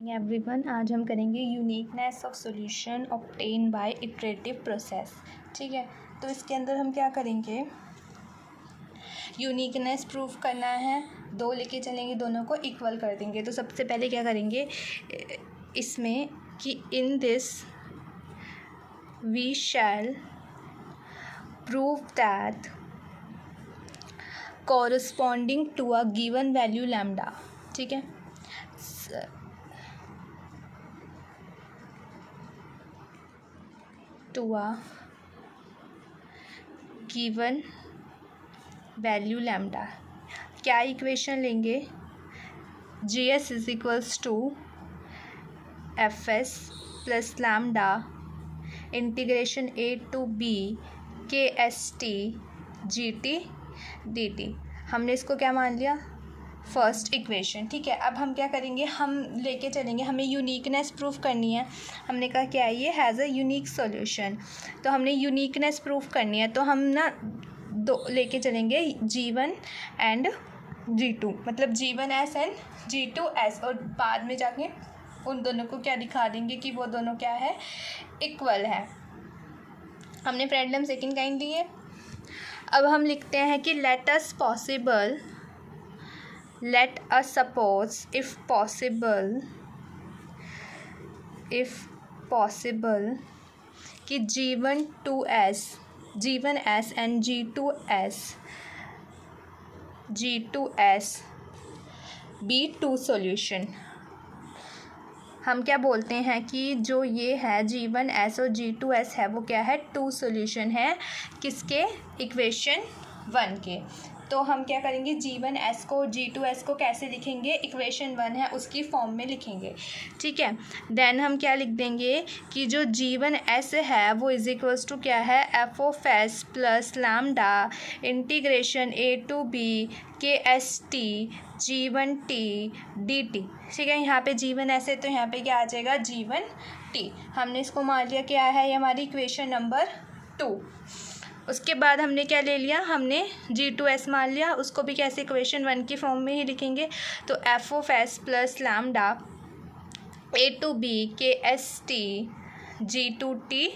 Everyone, आज हम करेंगे uniqueness of solution obtain bye iterative process. ठीक है, तो इसके अंदर हम क्या करेंगे, यूनिकनेस प्रूफ करना है। दो लेके चलेंगे, दोनों को इक्वल कर देंगे। तो सबसे पहले क्या करेंगे इसमें कि in this we shall prove that corresponding to a given value lambda. ठीक है, to a given value lambda. क्या इक्वेशन लेंगे, G S is equals to F S plus lambda integration A to B K S T G T D T. हमने इसको क्या मान लिया, first equation. ठीक है, अब हम क्या करेंगे, हम लेके चलेंगे, हमें यूनिकनेस प्रूफ करनी है। हमने कहा क्या है, ये हैज़ अ यूनिक सॉल्यूशन। तो हमने यूनिकनेस प्रूफ करनी है, तो हम ना दो लेके चलेंगे, G1 एंड G2, मतलब G1S एंड G2S, और बाद में जाके उन दोनों को क्या दिखा देंगे कि वो दोनों क्या है, इक्वल है। हमने प्रॉब्लम सेकंड काइंड ली है। अब हम लिखते हैं कि let us suppose if possible कि G1S and G2S be two solution। हम क्या बोलते हैं कि जो ये है G1S और G2S है, वो क्या है, टू सॉल्यूशन है किसके, इक्वेशन 1 के। तो हम क्या करेंगे, G1S को G2S को कैसे लिखेंगे, इक्वेशन 1 है उसकी फॉर्म में लिखेंगे। ठीक है, देन हम क्या लिख देंगे कि जो G1S है वो इज इक्वल्स टू क्या है, F of S plus lambda integration A to B K S T G1T dt। ठीक है, यहाँ पे G1S है तो यहाँ पे क्या आ जाएगा, G1T। हमने इसको मान लिया क्या है, ये हमारी इक्वेशन नंबर 2। उसके बाद हमने क्या ले लिया, हमने G2S मान लिया, उसको भी कैसे, इक्वेशन 1 की फॉर्म में ही लिखेंगे। तो F of S plus lambda A to B K S T G2T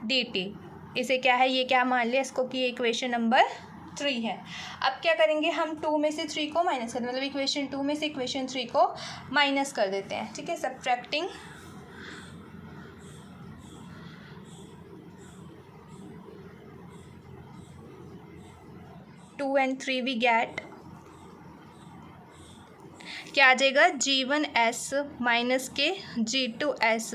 dt। इसे क्या है, ये क्या मान लिया इसको कि ये इक्वेशन नंबर 3 है। अब क्या करेंगे, हम 2 में से 3 को माइनस कर, मतलब इक्वेशन 2 में से इक्वेशन 3 को माइनस कर देते हैं। ठीक है, सब्ट्रैक्टिंग 2 and 3 वी गेट क्या आ जाएगा, G1S minus K G2S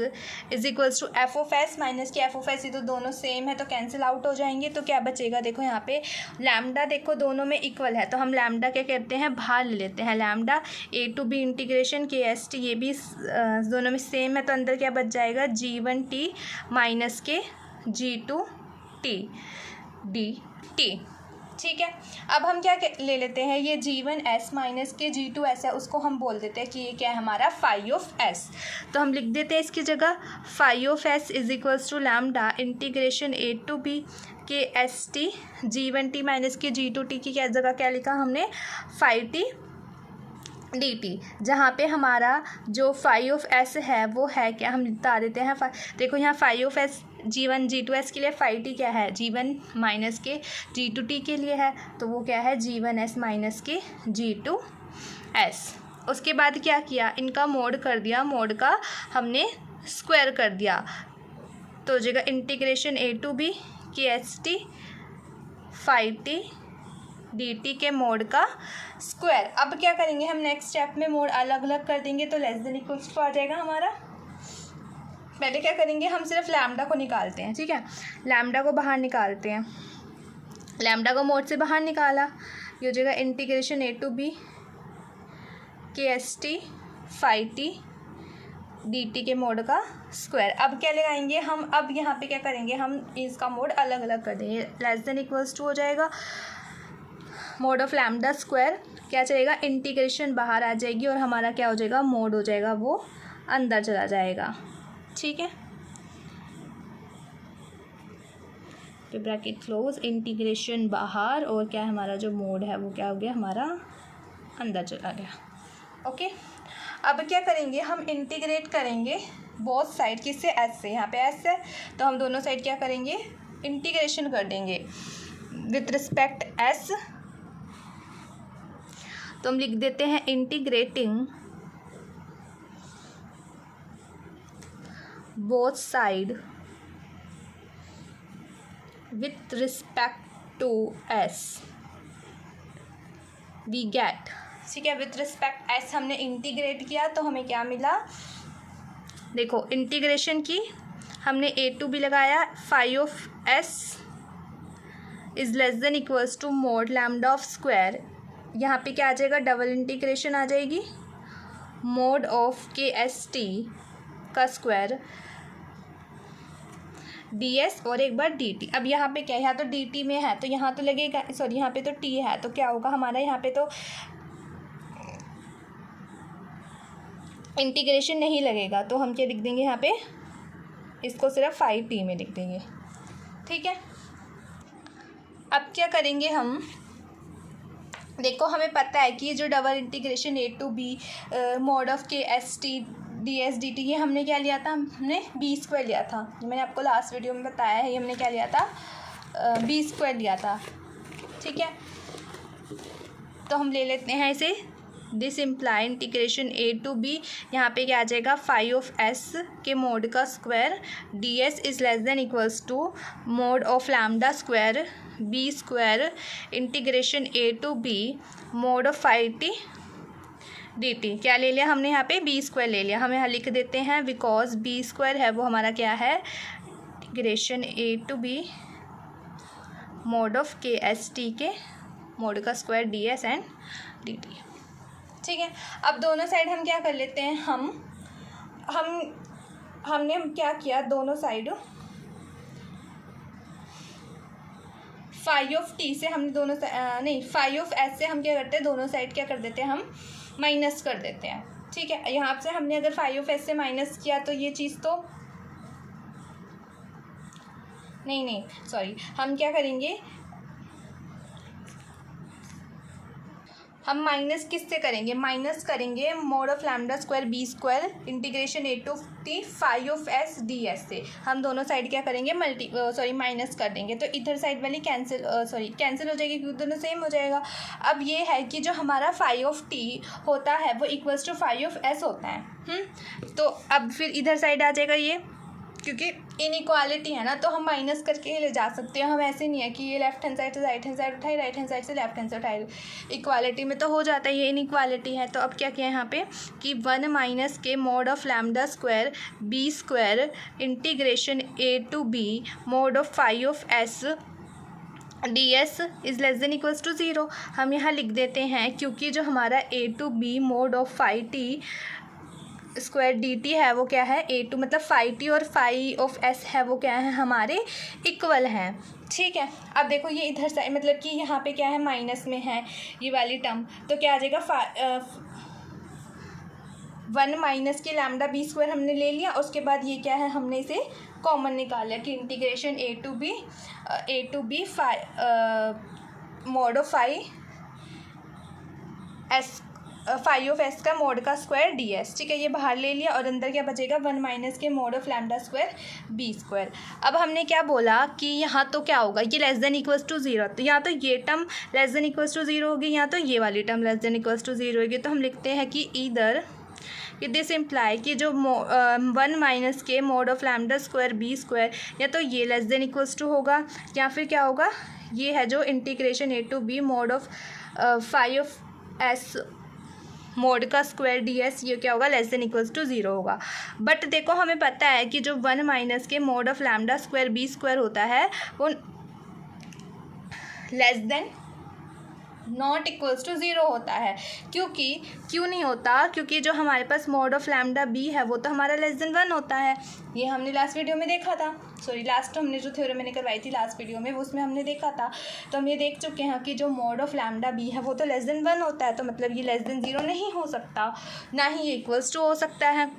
is equals to F of S minus K F of S. ये तो दोनों सेम है तो कैंसिल आउट हो जाएंगे। तो क्या बचेगा, देखो यहाँ पे लैम्डा देखो दोनों में इक्वल है, तो हम लैम्डा क्या कहते हैं, बाहर ले लेते हैं। Lambda A to B integration K S T, ये भी दोनों में सेम है, तो अंदर क्या बच जाएगा, G1T minus K G2T dt। ठीक है, अब हम क्या ले लेते हैं, ये G1S माइनस के G2S है, उसको हम बोल देते हैं कि ये क्या है हमारा, फाई ऑफ एस। तो हम लिख देते हैं इसकी जगह phi of S is equals to lambda integration A to B K S T G1T minus K G2T की क्या जगह क्या लिखा हमने, फाई टी डी टी। जहाँ पे हमारा जो फाई ऑफ एस है वो है क्या, हम बता देते हैं। देखो यहाँ phi of S G1 G2S के लिए, फाई टी क्या है, G1 माइनस के G2T के लिए है, तो वो क्या है, G1S माइनस के G2S। उसके बाद क्या किया, इनका मोड कर दिया, मोड का हमने स्क्वायर कर दिया, तो जगह integration A to B K S T phi T dt के मोड का स्क्वायर। अब क्या करेंगे, हम नेक्स्ट स्टेप में मोड अलग अलग कर देंगे, तो लेस देन इक्वल्स टू आ जाएगा हमारा। पहले क्या करेंगे, हम सिर्फ लैम्डा को निकालते हैं। ठीक है, लैम्डा को बाहर निकालते हैं, लैम्डा को मोड से बाहर निकाला, ये हो जाएगा integration A to B K S T phi T dt के मोड का स्क्वायर। अब क्या लगाएंगे हम, अब यहाँ पे क्या करेंगे, हम इसका मोड अलग अलग कर देंगे, लेस देन इक्वल्स टू हो जाएगा, मोड ऑफ लैम्डा स्क्वायर क्या चलेगा, इंटीग्रेशन बाहर आ जाएगी और हमारा क्या हो जाएगा, मोड हो जाएगा वो अंदर चला जाएगा। ठीक है, तो ब्रैकेट क्लोज, इंटीग्रेशन बाहर और क्या हमारा जो मोड है वो क्या हो गया, हमारा अंदर चला गया। ओके, अब क्या करेंगे, हम इंटीग्रेट करेंगे बोथ साइड, किससे, एस से। यहाँ पे एस है तो हम दोनों साइड क्या करेंगे, इंटीग्रेशन कर देंगे विथ रिस्पेक्ट एस। तो हम लिख देते हैं integrating both side with respect to S we get. ठीक है, विथ रिस्पेक्ट एस हमने इंटीग्रेट किया तो हमें क्या मिला, देखो इंटीग्रेशन की हमने ए टू बी लगाया, phi of S is less than equals to mod lambda of square. यहाँ पे क्या आ जाएगा, डबल इंटीग्रेशन आ जाएगी, mod of K S T का स्क्वायर डी एस और एक बार डी टी। अब यहाँ पे क्या है, यहाँ तो डी टी में है तो यहाँ तो लगेगा, सॉरी यहाँ पे तो टी है तो क्या होगा हमारा, यहाँ पे तो इंटीग्रेशन नहीं लगेगा तो हम क्या लिख देंगे यहाँ पे, इसको सिर्फ फाइव टी में लिख देंगे। ठीक है, अब क्या करेंगे हम, देखो हमें पता है कि ये जो double integration A to B mod of K S T D S D T, ये हमने क्या लिया था, हमने बी स्क्वायर लिया था। मैंने आपको लास्ट वीडियो में बताया है, ये हमने क्या लिया था, बी स्क्वायर लिया था। ठीक है, तो हम ले लेते हैं इसे, this implies integration A to b, यहाँ पे क्या आ जाएगा, फाइव ऑफ एस के मोड का square D S is less than equals to mod of lambda square B square integration A to B mod of five t D t. क्या ले लिया हमने, यहाँ पे बी स्क्वायर ले लिया। हमें यहाँ लिख देते हैं बिकॉज बी स्क्वायर है वो हमारा क्या है, integration A to B mod of K S t के मोड का square D s and d t. ठीक है, अब दोनों साइड हम क्या कर लेते हैं, हमने क्या किया, दोनों साइड फाइव ऑफ टी से हमने दोनों नहीं फाइव ऑफ एस से हम क्या करते हैं, दोनों साइड क्या कर देते हैं, हम माइनस कर देते हैं। ठीक है, यहाँ से हमने अगर फाइव ऑफ एस से माइनस किया तो ये चीज़ तो नहीं सॉरी, हम क्या करेंगे, हम माइनस किससे करेंगे, माइनस करेंगे mod of lambda square B square integration A to t five of S D s से। हम दोनों साइड क्या करेंगे, माइनस कर देंगे तो इधर साइड वाली कैंसिल हो जाएगी क्योंकि दोनों सेम हो जाएगा। अब ये है कि जो हमारा फाइव ऑफ टी होता है वो equals to five of s होता है। तो अब फिर इधर साइड आ जाएगा ये, क्योंकि इनइक्वालिटी है ना तो हम माइनस करके ही ले जा सकते हैं। हम ऐसे नहीं है कि ये लेफ्ट हैंड साइड से राइट हैंड साइड उठाए, राइट हैंड साइड से लेफ्ट हैंड से उठाए, इक्वालिटी में तो हो जाता है, ये इनइक्वालिटी है। तो अब क्या किया यहाँ पे कि 1 minus K mod of lambda square B square integration A to B mod of five of S D S is less than equals to 0। हम यहाँ लिख देते हैं क्योंकि जो हमारा A to B mod of five T square D T है वो क्या है, ए टू मतलब फाइव टी और फाइव ऑफ एस है वो क्या है, हमारे इक्वल हैं। ठीक है, अब देखो ये इधर साइड मतलब कि यहाँ पे क्या है, माइनस में है ये वाली टर्म, तो क्या आ जाएगा 1 माइनस के लैम्डा बी स्क्वायर हमने ले लिया, उसके बाद ये क्या है, हमने इसे कॉमन निकाला कि integration A to B mod of five of s का मोड का स्क्वायर डी एस। ठीक है, ये बाहर ले लिया और अंदर क्या बचेगा, 1 minus K mod of lambda square B square. अब हमने क्या बोला कि यहाँ तो क्या होगा, ये लेस देन इक्वल्स टू 0, तो यहाँ तो ये term less than equals to 0 होगी, यहाँ तो ये वाली term less than equals to 0 होगी। तो हम लिखते हैं कि इधर कि दिस इम्प्लाई कि जो 1 minus K mod of lambda square B square या तो ये लेस देन इक्वल्स टू होगा या फिर क्या होगा, ये है जो integration A to B mod of five of s mod का स्क्वायर डी एस, ये क्या होगा, लेस देन इक्वल्स टू 0 होगा। बट देखो हमें पता है कि जो 1 minus K mod of lambda square B square होता है वो less than not equals to 0 होता है। क्यों नहीं होता, क्योंकि जो हमारे पास मोड ऑफ लैम्डा बी है वो तो हमारा लेस देन 1 होता है। ये हमने लास्ट वीडियो में देखा था, लास्ट हमने जो थ्योरम मैंने करवाई थी लास्ट वीडियो में, वो उसमें हमने देखा था। तो हम ये देख चुके हैं कि जो मोड ऑफ लैम्डा बी है वो तो लेस देन 1 होता है, तो मतलब ये लेस देन 0 नहीं हो सकता, ना ही ये इक्वल्स टू हो सकता है।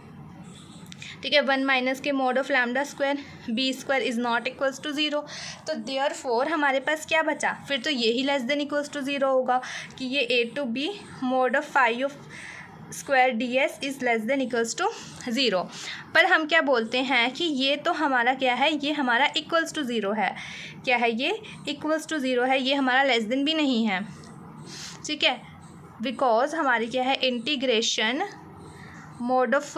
ठीक है, 1 minus K mod of lambda square B square is not equals to 0, तो देयरफॉर हमारे पास क्या बचा, फिर तो यही लेस देन इक्वल्स टू 0 होगा कि ये A to B mod of five of square D S is less than equals to zero. पर हम क्या बोलते हैं कि ये तो हमारा क्या है, ये हमारा इक्वल्स टू ज़ीरो है। क्या है ये? इक्वल्स टू ज़ीरो है, ये हमारा लेस देन भी नहीं है, ठीक है, बिकॉज हमारी क्या है, integration mode of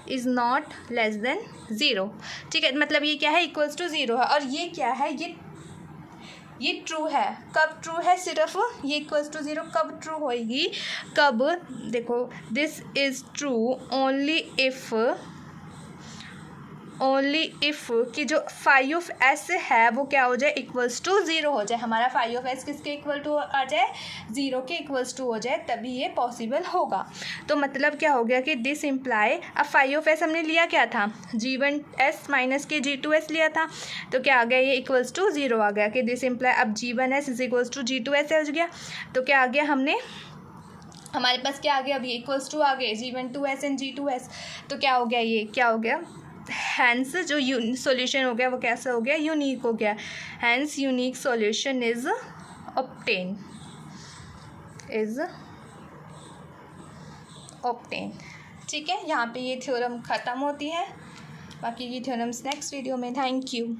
is not less than zero, ठीक है, मतलब ये क्या है, इक्वल्स टू ज़ीरो है। और ये क्या है, ये ट्रू है। कब ट्रू है? सिर्फ ये इक्वल्स टू ज़ीरो कब ट्रू होएगी? कब? देखो, this is true only if कि जो फाई ऑफ एस है वो क्या हो जाए, इक्वल्स टू ज़ीरो हो जाए। हमारा फाई ऑफ एस किसके इक्वल टू आ जाए, ज़ीरो के इक्वल्स टू हो जाए, तभी ये पॉसिबल होगा। तो मतलब क्या हो गया कि दिस इम्प्लाई, अब फाई ऑफ एस हमने लिया क्या था, G1S माइनस के G2S लिया था, तो क्या आ गया, ये इक्वल्स टू ज़ीरो आ गया कि दिस इम्प्लाई अब G1S is equals to G2S हो गया। तो क्या आ गया, हमारे पास क्या आ गया, अभी इक्वल्स टू आ गए G1 2S एंड G2S। तो क्या हो गया, ये क्या हो गया, हैंस जो सॉल्यूशन हो गया वो कैसा हो गया, यूनिक हो गया। Hence unique solution is obtain, ठीक है। यहाँ पे ये थ्योरम ख़त्म होती है, बाकी की थ्योरम्स नेक्स्ट वीडियो में। Thank you.